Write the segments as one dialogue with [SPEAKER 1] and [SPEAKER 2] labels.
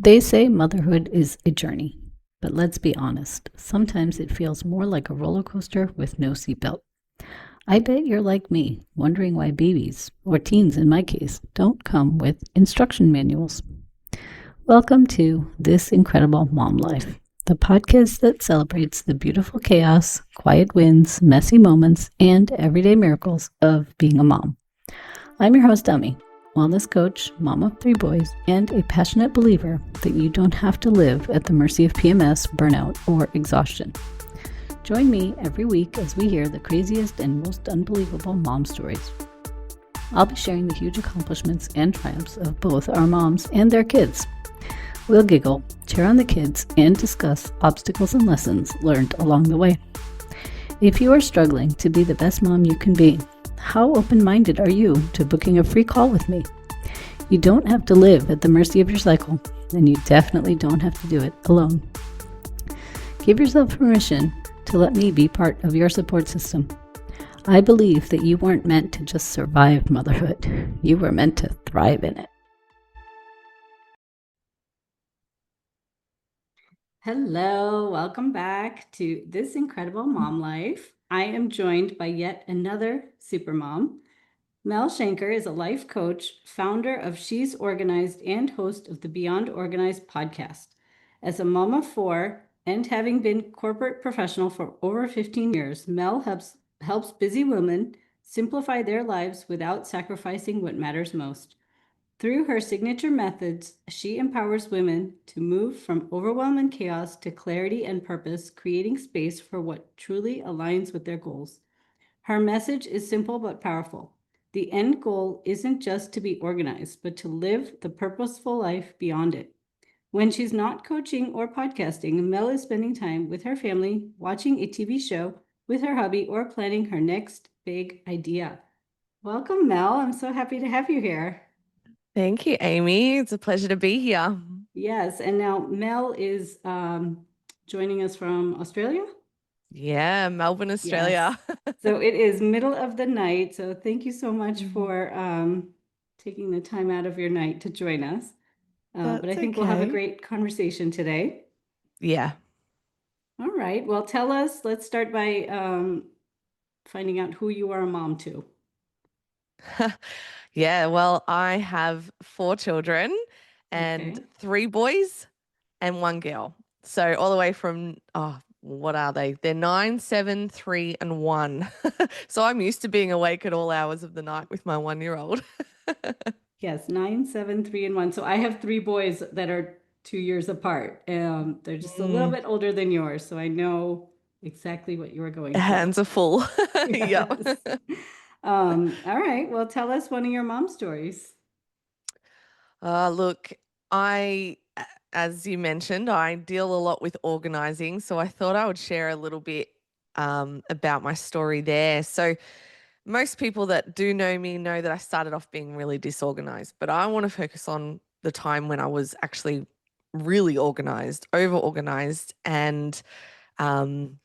[SPEAKER 1] They say motherhood is a journey, but let's be honest, sometimes it feels more like a roller coaster with no seatbelt. I bet you're like me, wondering why babies, or teens in my case, don't come with instruction manuals. Welcome to This Incredible Mom Life, the podcast that celebrates the beautiful chaos, quiet wins, messy moments, and everyday miracles of being a mom. I'm your host, Dummy, wellness coach, mom of 3 boys, and a passionate believer that you don't have to live at the mercy of PMS, burnout, or exhaustion. Join me every week as we hear the craziest and most unbelievable mom stories. I'll be sharing the huge accomplishments and triumphs of both our moms and their kids. We'll giggle, cheer on the kids, and discuss obstacles and lessons learned along the way. If you are struggling to be the best mom you can be, how open-minded are you to booking a free call with me? You don't have to live at the mercy of your cycle, and you definitely don't have to do it alone. Give yourself permission to let me be part of your support system. I believe that you weren't meant to just survive motherhood. You were meant to thrive in it. Hello, welcome back to This Incredible Mom Life. I am joined by yet another supermom. Mel Schenker is a life coach, founder of She's Organized, and host of the Beyond Organized podcast. As a mom of 4 and having been corporate professional for over 15 years, Mel helps busy women simplify their lives without sacrificing what matters most. Through her signature methods, she empowers women to move from overwhelm and chaos to clarity and purpose, creating space for what truly aligns with their goals. Her message is simple but powerful. The end goal isn't just to be organized, but to live the purposeful life beyond it. When she's not coaching or podcasting, Mel is spending time with her family, watching a TV show with her hubby, or planning her next big idea. Welcome, Mel. I'm so happy to have you here.
[SPEAKER 2] Thank you, Amy. It's a pleasure to be here.
[SPEAKER 1] Yes, and now Mel is joining us from Australia.
[SPEAKER 2] Yeah, Melbourne,
[SPEAKER 1] Yes.
[SPEAKER 2] Australia.
[SPEAKER 1] So it is middle of the night. So thank you so much
[SPEAKER 2] Mhm.
[SPEAKER 1] for taking the time out of your night to join us. But I
[SPEAKER 2] That's
[SPEAKER 1] think we'll have a
[SPEAKER 2] okay.
[SPEAKER 1] great conversation today.
[SPEAKER 2] Yeah.
[SPEAKER 1] All right. Well, tell us, let's start by finding out who you are a mom to.
[SPEAKER 2] Yeah, well, I have 4 children and
[SPEAKER 1] Okay.
[SPEAKER 2] 3 boys and 1 girl. So all the way from, what are they? They're 9, 7, 3, and 1. So I'm used to being awake at all hours of the night with my 1-year-old.
[SPEAKER 1] Yes, 9, 7, 3, and 1. So I have 3 boys that are 2 years apart. They're just a little
[SPEAKER 2] Mm,
[SPEAKER 1] bit older than yours, so I know exactly what you are going through.
[SPEAKER 2] hands are full. Yep.
[SPEAKER 1] Yes. All right. Well, tell us one of your mom stories.
[SPEAKER 2] Look, as you mentioned, I deal a lot with organizing, so I thought I would share a little bit about my story there. So, most people that do know me know that I started off being really disorganized, but I want to focus on the time when I was actually really organized, over organized, and um,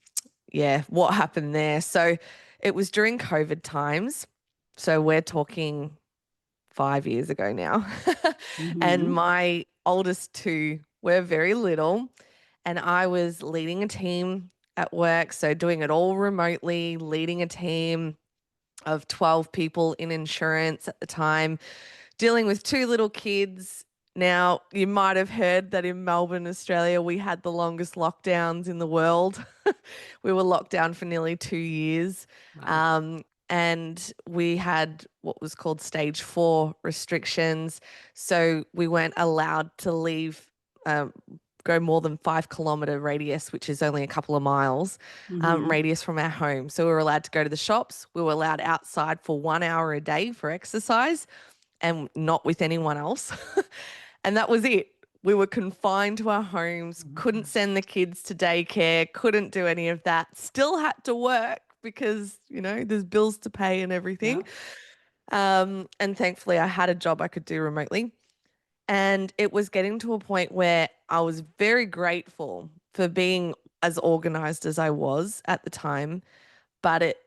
[SPEAKER 2] yeah, what happened there. So, it was during COVID times. So, we're talking 5 years ago now. And
[SPEAKER 1] Mm-hmm.
[SPEAKER 2] my oldest 2 were very little. And I was leading a team at work. So doing it all remotely, leading a team of 12 people in insurance at the time, dealing with 2 little kids. Now, you might have heard that in Melbourne, Australia, we had the longest lockdowns in the world. We were locked down for nearly 2 years.
[SPEAKER 1] Wow.
[SPEAKER 2] And we had what was called stage 4 restrictions. So we weren't allowed to leave, um, go more than 5 kilometer radius, which is only a couple of miles,
[SPEAKER 1] Mm-hmm.
[SPEAKER 2] radius from our home. So we were allowed to go to the shops. We were allowed outside for 1 hour a day for exercise and not with anyone else. And that was it. We were confined to our homes,
[SPEAKER 1] Oh my
[SPEAKER 2] couldn't
[SPEAKER 1] gosh.
[SPEAKER 2] send the kids to daycare, couldn't do any of that, still had to work because, there's bills to pay and everything.
[SPEAKER 1] Yep.
[SPEAKER 2] And thankfully, I had a job I could do remotely. And it was getting to a point where I was very grateful for being as organized as I was at the time, but it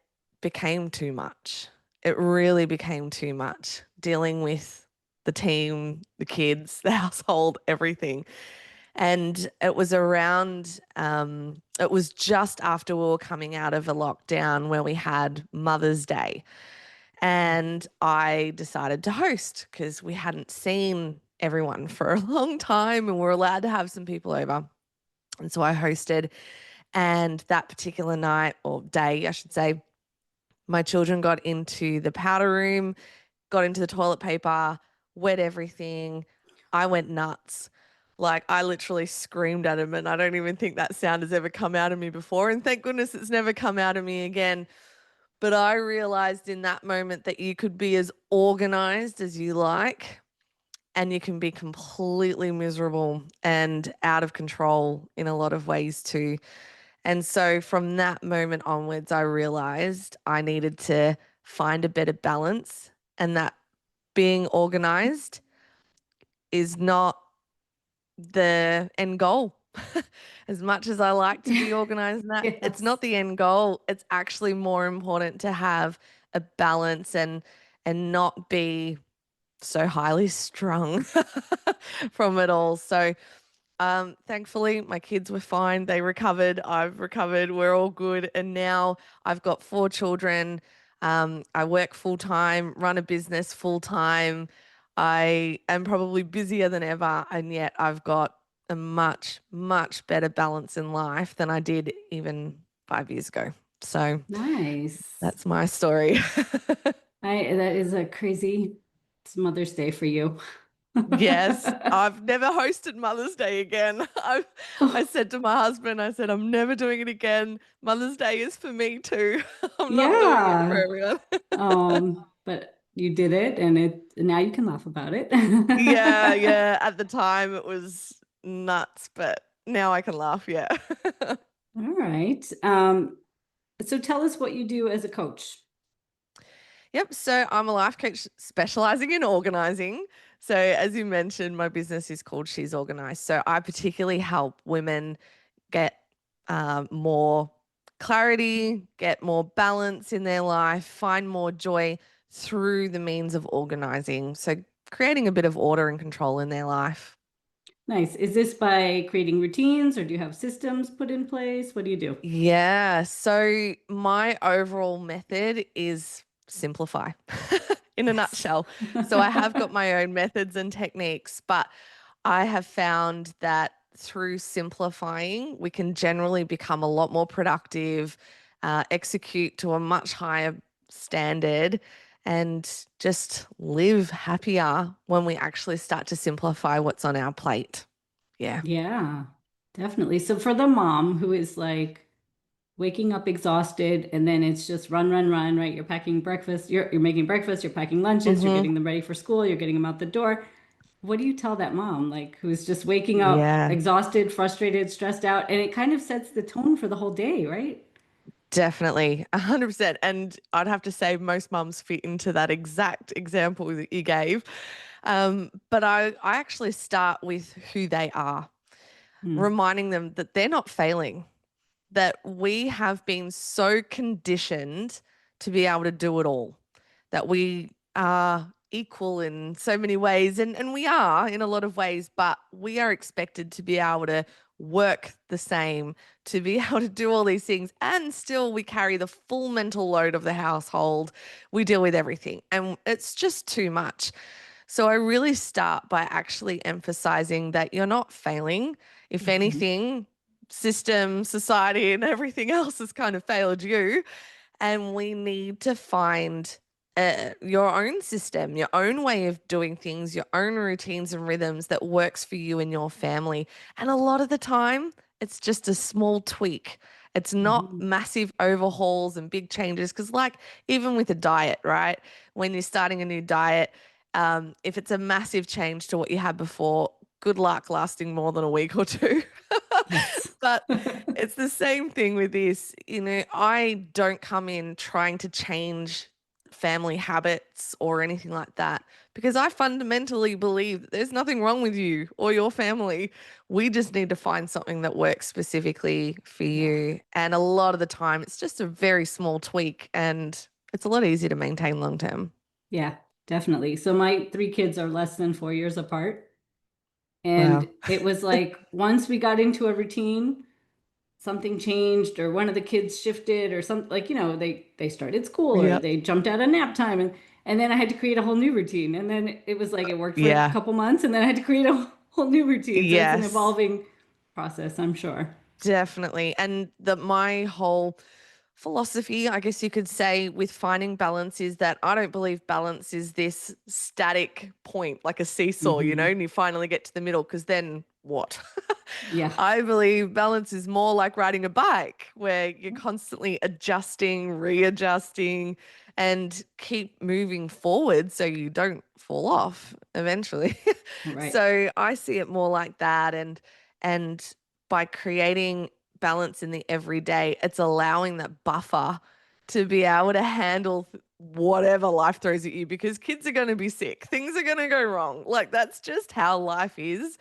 [SPEAKER 2] became too much. It really became too much dealing with the team, the kids, the household, everything. And it was it was just after we were coming out of a lockdown where we had Mother's Day. And I decided to host because we hadn't seen everyone for a long time and we're allowed to have some people over. And so I hosted. And that particular night or day, I should say, my children got into the powder room, got into the toilet paper, wet everything. I went nuts. Like I literally screamed at him, and I don't even think that sound has ever come out of me before. And thank goodness it's never come out of me again. But I realized in that moment that you could be as organized as you like, and you can be completely miserable and out of control in a lot of ways too. And so from that moment onwards, I realized I needed to find a better balance, and that being organized is not the end goal. As much as I like to be organized in that, it's
[SPEAKER 1] Yes.
[SPEAKER 2] not the end goal. It's actually more important to have a balance and not be so highly strung from it all. So thankfully, my kids were fine. They recovered. I've recovered. We're all good. And now I've got four children. I work full time, run a business full time. I am probably busier than ever. And yet I've got a much, much better balance in life than I did even 5 years ago. So
[SPEAKER 1] Nice.
[SPEAKER 2] that's my story.
[SPEAKER 1] That is a crazy, it's Mother's Day for you.
[SPEAKER 2] Yes, I've never hosted Mother's Day again. I
[SPEAKER 1] Oh,
[SPEAKER 2] said to my husband, I said, I'm never doing it again. Mother's Day is for me too. I'm not doing it for
[SPEAKER 1] yeah.
[SPEAKER 2] everyone.
[SPEAKER 1] But you did it and now you can laugh about it.
[SPEAKER 2] Yeah, yeah. At the time it was nuts, but now I can laugh, yeah.
[SPEAKER 1] All right. So tell us what you do as a coach.
[SPEAKER 2] Yep. So I'm a life coach specializing in organizing. So as you mentioned, my business is called She's Organized. So I particularly help women get more clarity, get more balance in their life, find more joy through the means of organizing. So, creating a bit of order and control in their life.
[SPEAKER 1] Nice. Is this by creating routines or do you have systems put in place? What do you do?
[SPEAKER 2] Yeah. So, my overall method is simplify in a
[SPEAKER 1] Yes.
[SPEAKER 2] nutshell. So, I have got my own methods and techniques, but I have found that through simplifying, we can generally become a lot more productive, execute to a much higher standard, and just live happier when we actually start to simplify what's on our plate. Yeah.
[SPEAKER 1] Yeah, definitely. So for the mom who is like waking up exhausted and then it's just run, run, run, right? You're packing breakfast, you're making breakfast, you're packing lunches, you're
[SPEAKER 2] Mm-hmm.
[SPEAKER 1] getting them ready for school, you're getting them out the door. What do you tell that mom, like who's just waking up
[SPEAKER 2] Yeah.
[SPEAKER 1] exhausted, frustrated, stressed out, and it kind of sets the tone for the whole day, right?
[SPEAKER 2] Definitely, 100%. And I'd have to say most mums fit into that exact example that you gave. But I actually start with who they are,
[SPEAKER 1] Hmm.
[SPEAKER 2] reminding them that they're not failing, that we have been so conditioned to be able to do it all, that we are equal in so many ways, and we are in a lot of ways, but we are expected to be able to work the same, to be able to do all these things, and still we carry the full mental load of the household. We deal with everything, and it's just too much. So I really start by actually emphasizing that you're not failing. If
[SPEAKER 1] Mhm.
[SPEAKER 2] anything, system, society, and everything else has kind of failed you. And we need to find your own system, your own way of doing things, your own routines and rhythms that works for you and your family. And a lot of the time, it's just a small tweak. It's not
[SPEAKER 1] Mhm.
[SPEAKER 2] massive overhauls and big changes. Because, like, even with a diet, right? When you're starting a new diet, if it's a massive change to what you had before, good luck lasting more than a week or two.
[SPEAKER 1] Yes.
[SPEAKER 2] But it's the same thing with this. I don't come in trying to change family habits or anything like that because I fundamentally believe that there's nothing wrong with you or your family. We just need to find something that works specifically for
[SPEAKER 1] Yeah.
[SPEAKER 2] you. And a lot of the time, it's just a very small tweak and it's a lot easier to maintain long term.
[SPEAKER 1] Yeah. definitely. So my three kids are less than 4 years apart. And
[SPEAKER 2] Wow.
[SPEAKER 1] it was like once we got into a routine, something changed or one of the kids shifted or something like, they started school or
[SPEAKER 2] Yep.
[SPEAKER 1] they jumped out of nap time and then I had to create a whole new routine. And then it was like it worked for a
[SPEAKER 2] Yeah.
[SPEAKER 1] couple months and then I had to create a whole new routine. So it's an
[SPEAKER 2] Yes.
[SPEAKER 1] evolving process, I'm sure.
[SPEAKER 2] Definitely. And my whole philosophy, I guess you could say, with finding balance is that I don't believe balance is this static point, like a seesaw,
[SPEAKER 1] Hmm.
[SPEAKER 2] and you finally get to the middle, because then what?
[SPEAKER 1] Yeah.
[SPEAKER 2] I believe balance is more like riding a bike where you're constantly adjusting, readjusting, and keep moving forward so you don't fall off eventually.
[SPEAKER 1] Right.
[SPEAKER 2] So I see it more like that. And by creating balance in the everyday, it's allowing that buffer to be able to handle whatever life throws at you, because kids are going to be sick, things are going to go wrong. Like, that's just how life is.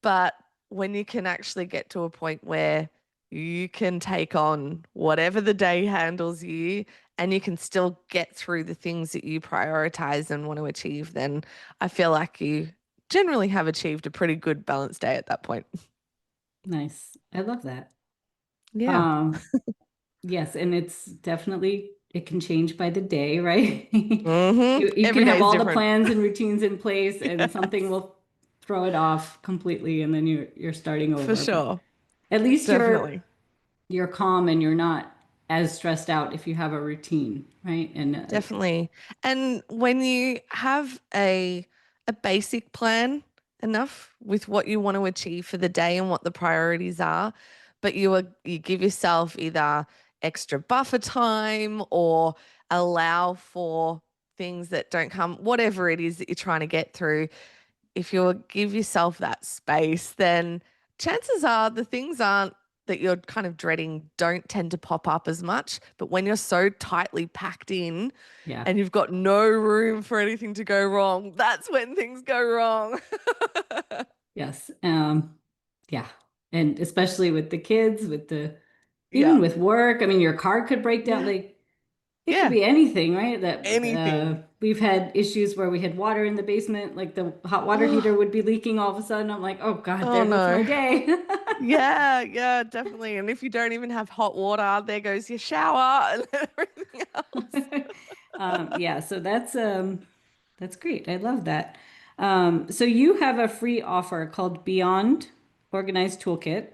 [SPEAKER 2] But when you can actually get to a point where you can take on whatever the day handles you, and you can still get through the things that you prioritize and want to achieve, then I feel like you generally have achieved a pretty good balanced day at that point.
[SPEAKER 1] Nice. I love that.
[SPEAKER 2] Yeah.
[SPEAKER 1] Um, yes, and it's definitely it can change by the day, right? You can
[SPEAKER 2] Every day
[SPEAKER 1] have
[SPEAKER 2] is
[SPEAKER 1] all the
[SPEAKER 2] different.
[SPEAKER 1] plans and routines in place and something
[SPEAKER 2] Yes,
[SPEAKER 1] will throw it off completely and then you're starting
[SPEAKER 2] for
[SPEAKER 1] over. But
[SPEAKER 2] sure.
[SPEAKER 1] at least
[SPEAKER 2] Definitely.
[SPEAKER 1] you're calm and you're not as stressed out if you have a routine, right? And
[SPEAKER 2] Definitely. And when you have a basic plan enough with what you want to achieve for the day and what the priorities are, but you give yourself either extra buffer time or allow for things that don't come, whatever it is that you're trying to get through, if you give yourself that space, then chances are the things aren't that you're kind of dreading don't tend to pop up as much. But when you're so tightly packed in
[SPEAKER 1] yeah,
[SPEAKER 2] and you've got no room for anything to go wrong, that's when things go wrong.
[SPEAKER 1] yes. Yeah. And especially with the kids, with the
[SPEAKER 2] Yeah.
[SPEAKER 1] even with work, I mean, your car could break down.
[SPEAKER 2] Yeah.
[SPEAKER 1] Like it could
[SPEAKER 2] Yeah.
[SPEAKER 1] be anything, right? That
[SPEAKER 2] Anything.
[SPEAKER 1] we've had issues where we had water in the basement, like the hot water heater
[SPEAKER 2] Oh,
[SPEAKER 1] would be leaking all of a sudden. I'm like, oh God,
[SPEAKER 2] oh
[SPEAKER 1] there goes my
[SPEAKER 2] no.
[SPEAKER 1] day.
[SPEAKER 2] Yeah, yeah, definitely. And if you don't even have hot water, there goes your shower and everything else.
[SPEAKER 1] Yeah, so that's great. I love that. So you have a free offer called Beyond Organized Toolkit,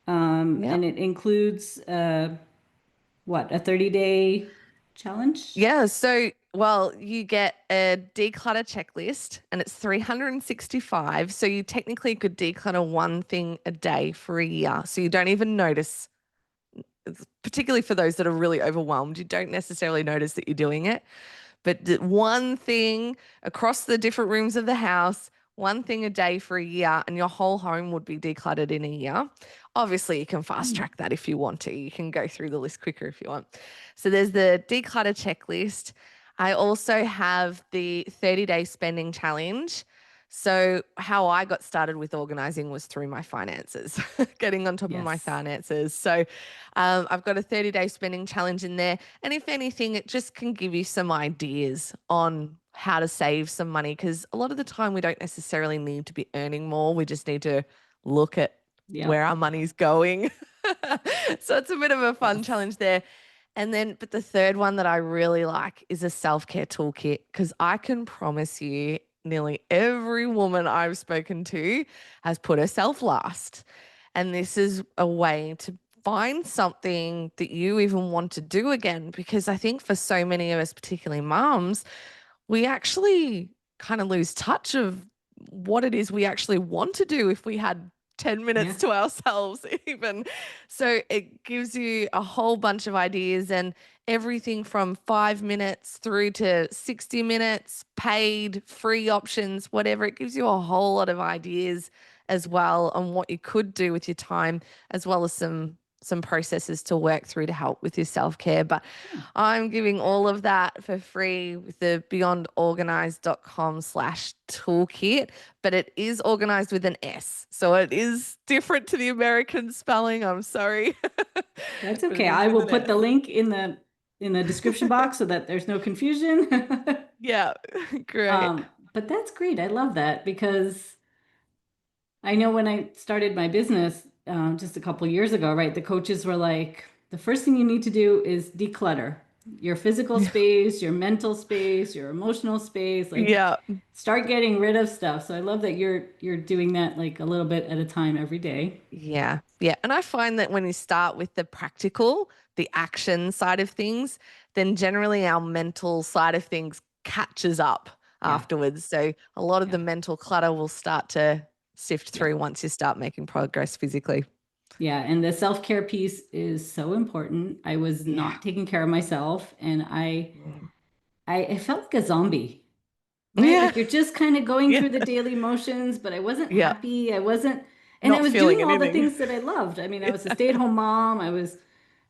[SPEAKER 2] Yep.
[SPEAKER 1] and it includes what, a 30-day challenge?
[SPEAKER 2] Yeah, so well, you get a declutter checklist and it's 365. So you technically could declutter one thing a day for a year. So you don't even notice, particularly for those that are really overwhelmed, you don't necessarily notice that you're doing it. But one thing across the different rooms of the house, one thing a day for a year, and your whole home would be decluttered in a year. Obviously, you can fast
[SPEAKER 1] Hmm.
[SPEAKER 2] track that if you want to. You can go through the list quicker if you want. So there's the declutter checklist. I also have the 30-day spending challenge. So, how I got started with organizing was through my finances, getting on top of my
[SPEAKER 1] Yes.
[SPEAKER 2] finances. So, I've got a 30-day spending challenge in there. And if anything, it just can give you some ideas on how to save some money, because a lot of the time we don't necessarily need to be earning more. We just need to look at where
[SPEAKER 1] Yep.
[SPEAKER 2] our money's going. So, it's a bit of a fun
[SPEAKER 1] Yes.
[SPEAKER 2] challenge there. And then, but the third one that I really like is a self care toolkit, because I can promise you, nearly every woman I've spoken to has put herself last. And this is a way to find something that you even want to do again. Because I think for so many of us, particularly mums, we actually kind of lose touch of what it is we actually want to do if we had 10 minutes
[SPEAKER 1] Yeah.
[SPEAKER 2] to ourselves, even. So it gives you a whole bunch of ideas, and everything from 5 minutes through to 60 minutes, paid, free options, whatever. It gives you a whole lot of ideas as well on what you could do with your time, as well as some processes to work through to help with your self-care. But
[SPEAKER 1] Hmm.
[SPEAKER 2] I'm giving all of that for free with the beyondorganized.com/toolkit, but it is organized with an S. So it is different to the American spelling. I'm sorry, but
[SPEAKER 1] That's
[SPEAKER 2] it
[SPEAKER 1] okay.
[SPEAKER 2] is
[SPEAKER 1] I
[SPEAKER 2] with
[SPEAKER 1] will
[SPEAKER 2] an
[SPEAKER 1] put
[SPEAKER 2] S.
[SPEAKER 1] the link in the description box so that there's no confusion.
[SPEAKER 2] Yeah. Great.
[SPEAKER 1] But that's great. I love that because I know when I started my business just a couple years ago, right? The coaches were like, the first thing you need to do is declutter your physical
[SPEAKER 2] Yeah.
[SPEAKER 1] space, your mental space, your emotional space. Like,
[SPEAKER 2] Yeah.
[SPEAKER 1] start getting rid of stuff. So I love that you're doing that like a little bit at a time every day.
[SPEAKER 2] Yeah. Yeah. And I find that when you start with the practical, the action side of things, then generally our mental side of things catches up
[SPEAKER 1] Yeah,
[SPEAKER 2] afterwards. So a lot of
[SPEAKER 1] yeah,
[SPEAKER 2] the mental clutter will start to sift
[SPEAKER 1] yeah,
[SPEAKER 2] through once you start making progress physically.
[SPEAKER 1] yeah. And the self-care piece is so important. I was
[SPEAKER 2] Yeah.
[SPEAKER 1] not taking care of myself, and
[SPEAKER 2] Mm.
[SPEAKER 1] I felt like a zombie. Right?
[SPEAKER 2] Yeah.
[SPEAKER 1] Like you're just kind of going
[SPEAKER 2] Yeah.
[SPEAKER 1] through the daily motions, but I wasn't
[SPEAKER 2] Yeah.
[SPEAKER 1] happy. I wasn't, and I
[SPEAKER 2] Not
[SPEAKER 1] was doing
[SPEAKER 2] feeling
[SPEAKER 1] all the
[SPEAKER 2] anything.
[SPEAKER 1] things that I loved. I mean, I was a
[SPEAKER 2] Yeah.
[SPEAKER 1] stay-at-home mom. I was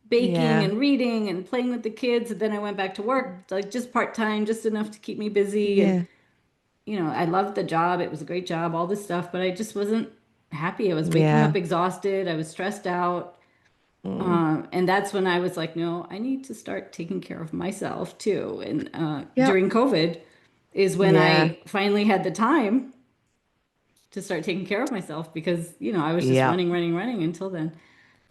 [SPEAKER 1] baking
[SPEAKER 2] Yeah.
[SPEAKER 1] and reading and playing with the kids. And then I went back to work, like just part-time, just enough to keep me busy. And,
[SPEAKER 2] Yeah.
[SPEAKER 1] I loved the job. It was a great job, all this stuff, but I just wasn't happy. I was waking
[SPEAKER 2] Yeah.
[SPEAKER 1] up exhausted. I was stressed out.
[SPEAKER 2] Mm.
[SPEAKER 1] And that's when I was like, no, I need to start taking care of myself too. And
[SPEAKER 2] Yep.
[SPEAKER 1] during COVID is when
[SPEAKER 2] Yeah.
[SPEAKER 1] I finally had the time to start taking care of myself because, I was just
[SPEAKER 2] Yep.
[SPEAKER 1] running, running, running until then.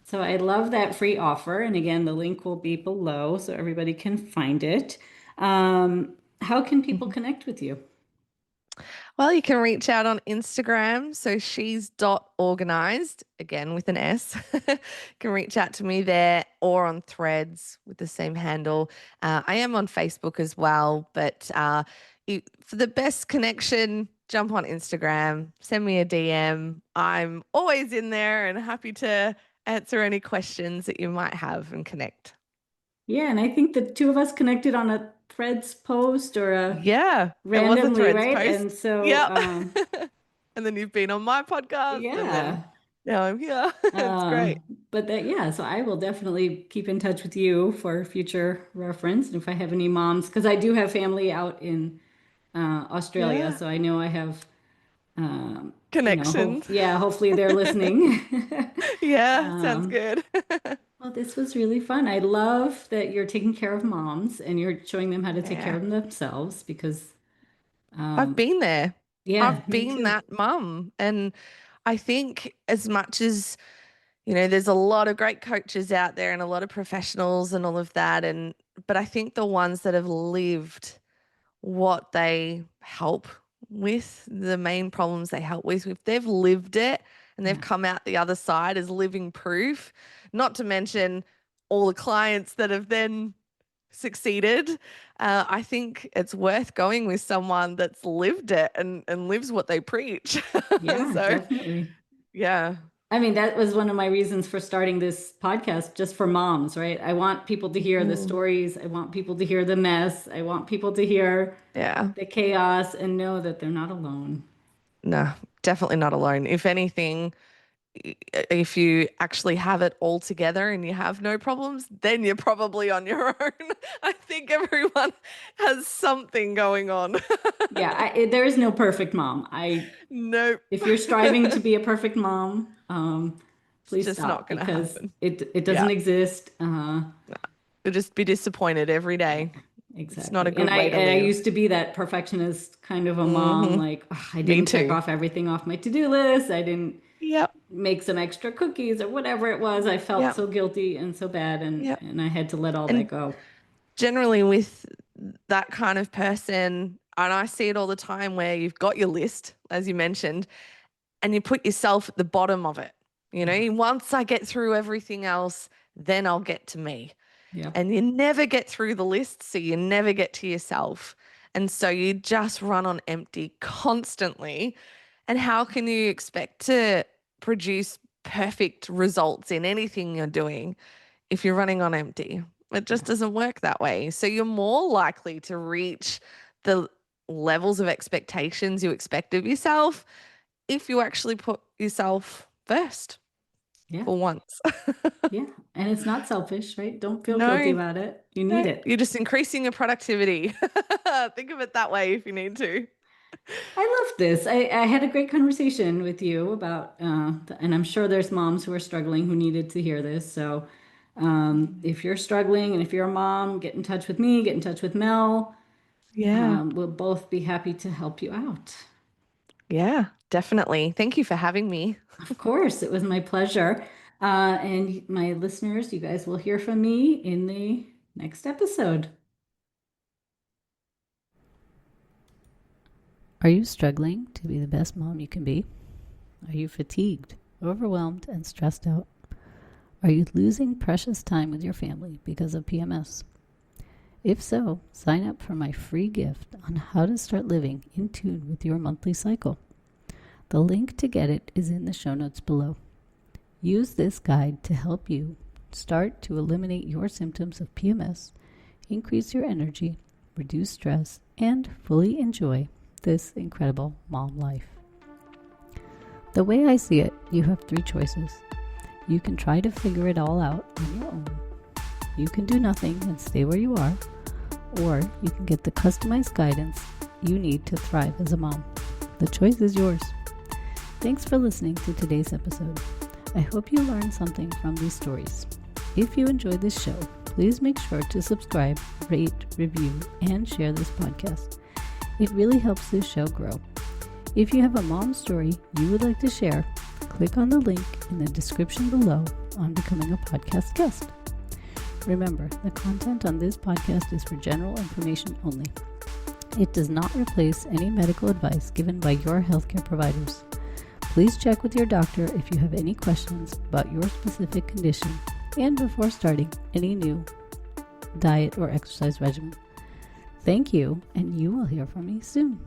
[SPEAKER 1] So I love that free offer. And again, the link will be below so everybody can find it. How can people connect with you?
[SPEAKER 2] Well, you can reach out on Instagram. So she's dot organized, again with an S. You can reach out to me there or on threads with the same handle. I am on Facebook as well, but for the best connection, jump on Instagram, send me a DM. I'm always in there and happy to answer any questions that you might have and connect.
[SPEAKER 1] Yeah, and I think the two of us connected on a Threads post or a
[SPEAKER 2] Yeah, it was a
[SPEAKER 1] randomly,
[SPEAKER 2] threads
[SPEAKER 1] right?
[SPEAKER 2] post.
[SPEAKER 1] And so,
[SPEAKER 2] Yep. And then you've been on my podcast and then
[SPEAKER 1] yeah.
[SPEAKER 2] now I'm here. It's great.
[SPEAKER 1] But that, yeah, so I will definitely keep in touch with you for future reference. And if I have any moms, because I do have family out in Australia,
[SPEAKER 2] Yeah.
[SPEAKER 1] so I know I have,
[SPEAKER 2] Connections.
[SPEAKER 1] yeah, hopefully they're listening.
[SPEAKER 2] Yeah, sounds
[SPEAKER 1] Um,
[SPEAKER 2] good.
[SPEAKER 1] well, this was really fun. I love that you're taking care of moms and you're showing them how to take care
[SPEAKER 2] Yeah.
[SPEAKER 1] of themselves because,
[SPEAKER 2] I've been there.
[SPEAKER 1] yeah,
[SPEAKER 2] I've
[SPEAKER 1] me
[SPEAKER 2] been
[SPEAKER 1] too.
[SPEAKER 2] that mum. And I think as much as, there's a lot of great coaches out there and a lot of professionals and all of that. But I think the ones that have lived what they help with, the main problems they help with, if they've lived it and they've
[SPEAKER 1] Yeah,
[SPEAKER 2] come out the other side as living proof, not to mention all the clients that have then succeeded, I think it's worth going with someone that's lived it and lives what they preach.
[SPEAKER 1] yeah,
[SPEAKER 2] So,
[SPEAKER 1] definitely.
[SPEAKER 2] yeah.
[SPEAKER 1] I mean, that was one of my reasons for starting this podcast just for moms, right? I want people to hear the
[SPEAKER 2] Mm,
[SPEAKER 1] stories. I want people to hear the mess. I want people to hear
[SPEAKER 2] yeah.
[SPEAKER 1] the chaos and know that they're not alone.
[SPEAKER 2] No, definitely not alone. If anything, if you actually have it all together and you have no problems, then you're probably on your own. I think everyone has something going on.
[SPEAKER 1] Yeah, there is no perfect mom.
[SPEAKER 2] Nope.
[SPEAKER 1] If you're striving to be a perfect mom,
[SPEAKER 2] It's
[SPEAKER 1] please
[SPEAKER 2] just not
[SPEAKER 1] stop
[SPEAKER 2] going to
[SPEAKER 1] because
[SPEAKER 2] happen.
[SPEAKER 1] it
[SPEAKER 2] Yeah.
[SPEAKER 1] doesn't exist.
[SPEAKER 2] You'll just be disappointed every
[SPEAKER 1] Yeah,
[SPEAKER 2] day. It's not a
[SPEAKER 1] exactly. And
[SPEAKER 2] good way to
[SPEAKER 1] I
[SPEAKER 2] live.
[SPEAKER 1] used to be that perfectionist kind of a mom.
[SPEAKER 2] Hmm.
[SPEAKER 1] Like, ugh, I
[SPEAKER 2] Me
[SPEAKER 1] didn't check
[SPEAKER 2] too.
[SPEAKER 1] off everything off my to-do list. I didn't
[SPEAKER 2] Yep.
[SPEAKER 1] make some extra cookies or whatever it was. I felt
[SPEAKER 2] Yep.
[SPEAKER 1] so guilty and so bad, and
[SPEAKER 2] Yep.
[SPEAKER 1] I had to let all that
[SPEAKER 2] And
[SPEAKER 1] go.
[SPEAKER 2] generally with that kind of person, and I see it all the time where you've got your list, as you mentioned, and you put yourself at the bottom of it.
[SPEAKER 1] Yeah.
[SPEAKER 2] Once I get through everything else, then I'll get to me.
[SPEAKER 1] Yep.
[SPEAKER 2] And you never get through the list, so you never get to yourself. And so you just run on empty constantly. And how can you expect to produce perfect results in anything you're doing if you're running on empty? It just
[SPEAKER 1] Yeah.
[SPEAKER 2] doesn't work that way. So you're more likely to reach the levels of expectations you expect of yourself if you actually put yourself first
[SPEAKER 1] Yeah.
[SPEAKER 2] for once.
[SPEAKER 1] Yeah. And it's not selfish, right? Don't feel guilty
[SPEAKER 2] No,
[SPEAKER 1] about it. You need
[SPEAKER 2] no,
[SPEAKER 1] it.
[SPEAKER 2] you're just increasing your productivity. Think of it that way if you need to.
[SPEAKER 1] I love this. I had a great conversation with you about, and I'm sure there's moms who are struggling who needed to hear this. So, if you're struggling and if you're a mom, get in touch with me, get in touch with Mel.
[SPEAKER 2] Yeah.
[SPEAKER 1] We'll both be happy to help you out.
[SPEAKER 2] Yeah, definitely. Thank you for having me.
[SPEAKER 1] Of course, it was my pleasure. And my listeners, you guys will hear from me in the next episode. Are you struggling to be the best mom you can be? Are you fatigued, overwhelmed, and stressed out? Are you losing precious time with your family because of PMS? If so, sign up for my free gift on how to start living in tune with your monthly cycle. The link to get it is in the show notes below. Use this guide to help you start to eliminate your symptoms of PMS, increase your energy, reduce stress, and fully enjoy this incredible mom life. The way I see it, you have 3 choices. You can try to figure it all out on your own. You can do nothing and stay where you are, or you can get the customized guidance you need to thrive as a mom. The choice is yours. Thanks for listening to today's episode. I hope you learned something from these stories. If you enjoyed this show, please make sure to subscribe, rate, review, and share this podcast. It really helps this show grow. If you have a mom story you would like to share, click on the link in the description below on becoming a podcast guest. Remember, the content on this podcast is for general information only. It does not replace any medical advice given by your healthcare providers. Please check with your doctor if you have any questions about your specific condition and before starting any new diet or exercise regimen. Thank you, and you will hear from me soon.